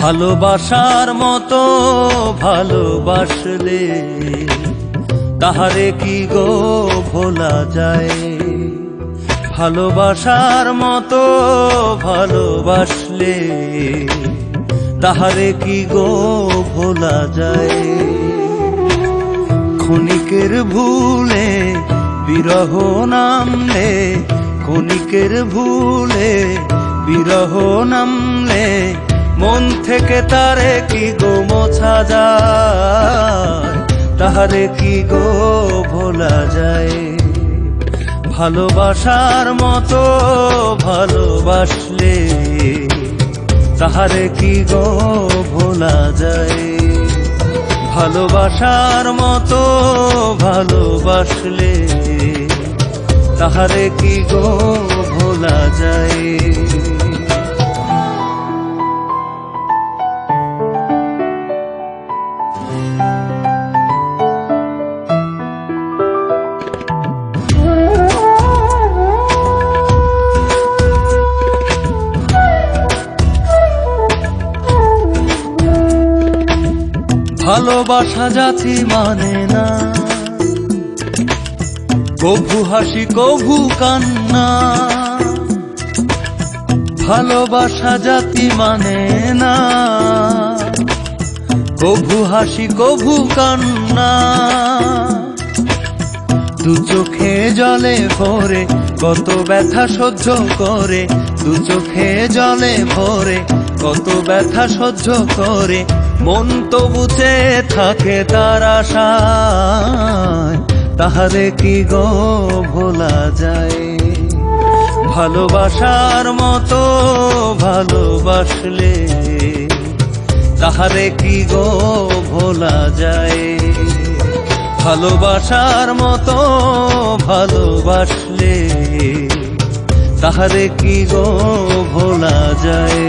ভালোবাসার মতো ভালোবাসলে তাহারে কি গো ভোলা যায়। ভালোবাসার মতো ভালোবাসলে তাহারে কি গো ভোলা যায়। ক্ষণিকের ভুলে বিরহ নামলে, ক্ষণিকের ভুলে বিরহ নামলে মন থেকে তারে কি গো মোছা যায়, তাহারে কি গো ভোলা যায়। ভালোবাসার মতো ভালোবাসলে তাহারে কি গো ভোলা যায়। ভালোবাসার মতো ভালোবাসলে তাহারে কি গো ভোলা যায়। ভালোবাসা জাতি মানে না, কভু হাসি কভু কান্না। ভালোবাসা জাতি মানে না, কভু হাসি কভু কান্না। দু চোখে জলে ভরে কত ব্যথা সহ্য করে, দু চোখে জলে ভরে কত ব্যথা সহ্য করে মন তবু চেয়ে থাকে তার আশায়, তাহারে কি গো ভোলা যায়। ভালোবাসার মতো ভালোবাসলে তাহারে কি গো ভোলা যায়। ভালোবাসার মতো ভালোবাসলে তাহারে কি গো ভোলা যায়।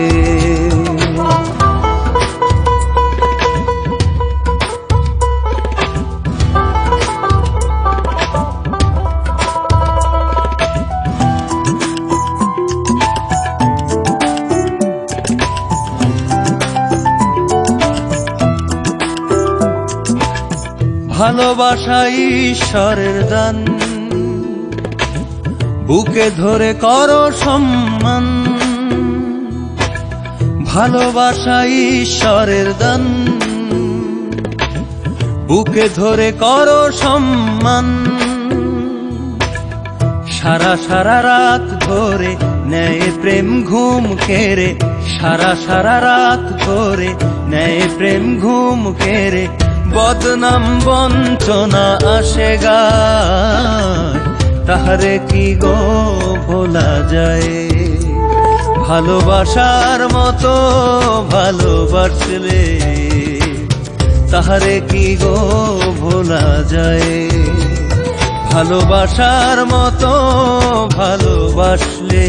ভালোবাসা ঈশ্বরের দান, বুকে ধরে করো সম্মান। ভালোবাসা ঈশ্বরের দান, বুকে ধরে করো সম্মান। সারা সারা রাত ধরে নেয় প্রেম ঘুম কেড়ে, সারা সারা রাত ধরে নেয় প্রেম ঘুম কেড়ে। বদনাম বঞ্চনা আসে গায়, তাহারে কি গো ভোলা যায়। ভালোবাসার মতো ভালোবাসলে তাহারে কি গো ভোলা যায়। ভালোবাসার মতো ভালোবাসলে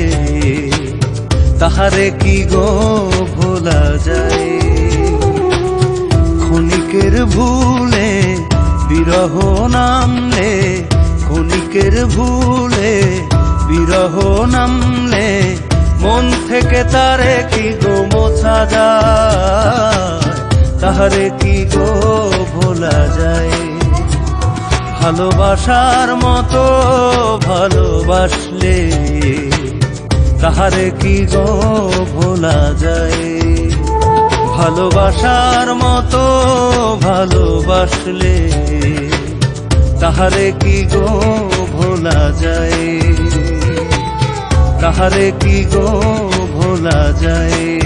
তাহারে কি গো ভোলা যায়। ক্ষণিকের ভুলে বিরহ নামলে, ক্ষণিকের ভুলে বিরহ নামলে মন থেকে তারে কি গো মোছা যায়, তাহারে কি গো ভোলা যায়। ভালোবাসার মতো ভালোবাসলে তাহারে কি গো ভোলা যায়। ভালোবাসার মতো ভালোবাসলে তাহারে কি গো ভোলা যায়, তাহারে কি গো ভোলা যায়।